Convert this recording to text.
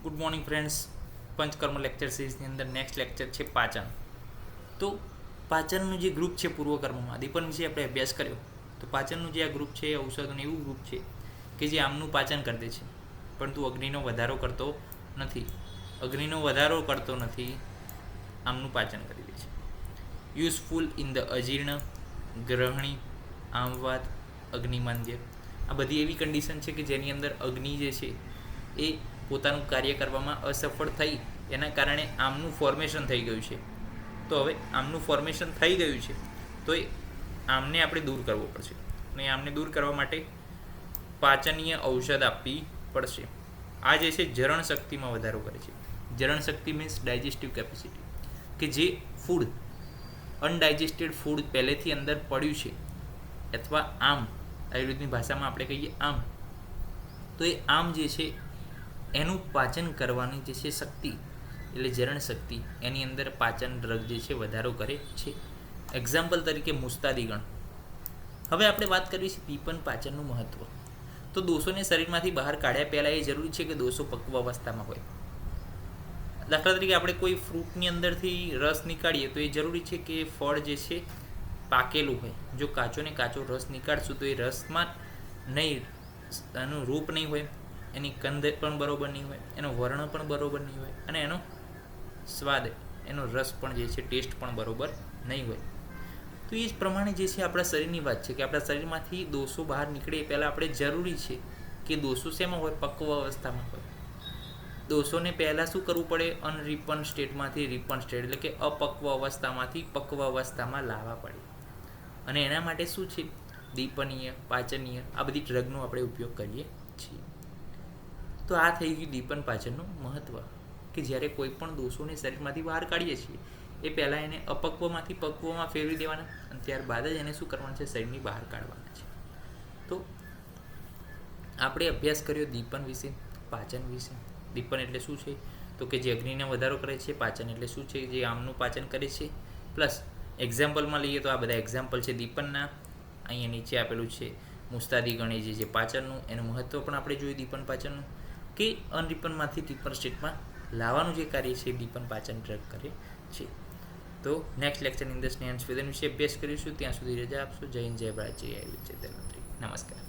Good morning friends. પંચકર્મ lecture સિરીઝની અંદર નેક્સ્ટ લેક્ચર છે પાચન. તો પાચનનું જે ગ્રુપ છે પૂર્વકર્મમાં દીપન વિશે આપણે અભ્યાસ કર્યો. તો પાચનનું જે આ ગ્રુપ છે એ ઔષધનું એવું ગ્રુપ છે કે જે આમનું પાચન કરી દે છે, પરંતુ અગ્નિનો વધારો કરતો નથી. આમનું પાચન કરી દે છે. યુઝફુલ ઇન ધ અજીર્ણ, ગ્રહણી, આમવાત, અગ્નિમાંદ્ય. આ બધી એવી કન્ડિશન છે કે જેની અંદર અગ્નિ જે છે એ પોતાનું કાર્ય કરવામાં અસફળ થઈ, એના કારણે આમનું ફોર્મેશન થઈ ગયું છે. તો હવે આમનું ફોર્મેશન થઈ ગયું છે તો એ આમને આપણે દૂર કરવો પડશે, અને આમને દૂર કરવા માટે પાચનીય ઔષધ આપવી પડશે. આ જે છે જરણ શક્તિમાં વધારો કરે છે. જરણ શક્તિ મીન્સ ડાયજેસ્ટિવ કેપેસિટી, કે જે ફૂડ અનડાયજેસ્ટેડ ફૂડ પહેલેથી અંદર પડ્યું છે, અથવા આમ આયુર્વેદની ભાષામાં આપણે કહીએ આમ, તો એ આમ જે છે એનું પાચન કરવાની જે છે શક્તિ, એટલે જરણ શક્તિ, એની અંદર પાચન ડ્રગ જે છે વધારો કરે છે. એક્ઝામ્પલ તરીકે મુસ્તાદીગણ. હવે આપણે વાત કરવી છે દીપન પાચનનું મહત્વ. તો દોષોને શરીરમાંથી બહાર કાઢ્યા પહેલાં એ જરૂરી છે કે દોષો પક્વ અવસ્થામાં હોય. દાખલા તરીકે આપણે કોઈ ફ્રૂટની અંદરથી રસ નીકાળીએ તો એ જરૂરી છે કે ફળ જે છે પાકેલું હોય. જો કાચો ને કાચો રસ નીકાળશું તો એ રસમાં નહીં, એનું રૂપ નહીં હોય, એની ગંધ પણ બરોબર નહીં હોય, એનો વર્ણ પણ બરોબર નહીં હોય, અને એનો સ્વાદ, એનો રસ પણ જે છે ટેસ્ટ પણ બરોબર નહીં હોય. તો એ જ પ્રમાણે જે છે આપણા શરીરની વાત છે કે આપણા શરીરમાંથી દોષો બહાર નીકળે એ પહેલાં આપણે જરૂરી છે કે દોષો શેમાં હોય? પક્વ અવસ્થામાં હોય. દોષોને પહેલાં શું કરવું પડે? અનરિપન સ્ટેટમાંથી રિપન સ્ટેટ, એટલે કે અપક્વ અવસ્થામાંથી પક્વ અવસ્થામાં લાવવા પડે. અને એના માટે શું છે? દીપનીય, પાચનીય, આ બધી ડ્રગનો આપણે ઉપયોગ કરીએ છીએ. તો આ થઈ ગયું દીપન પાચનનું મહત્ત્વ, કે જ્યારે કોઈ પણ દોષોને શરીરમાંથી બહાર કાઢીએ છીએ એ પહેલાં એને અપક્વમાંથી પક્વમાં ફેરવી દેવાના, અને ત્યારબાદ જ એને શું કરવાનું છે? શરીરની બહાર કાઢવાના છે. તો આપણે અભ્યાસ કર્યો દીપન વિશે, પાચન વિશે. દીપન એટલે શું છે? તો કે જે અગ્નિને વધારો કરે છે. પાચન એટલે શું છે? જે આમનું પાચન કરે છે. પ્લસ એક્ઝામ્પલમાં લઈએ તો આ બધા એક્ઝામ્પલ છે દીપનના. અહીંયા નીચે આપેલું છે મુસ્તાદીગણ, જે પાચનનું, એનું મહત્ત્વ પણ આપણે જોયું દીપન પાચનનું, કે અનરિપનમાંથી રિપન સ્ટેટમાં લાવવાનું જે કાર્ય છે દીપન પાચન ડ્રગ કરે છે. તો નેક્સ્ટ લેક્ચરની અંદર સ્નેહ સ્વેદન વિશે અભ્યાસ કરીશું. ત્યાં સુધી રજા આપશો. જય હિન્દ, જય ભારત, જય આયુર્વેદ, જય ધન્વંતરી. નમસ્કાર.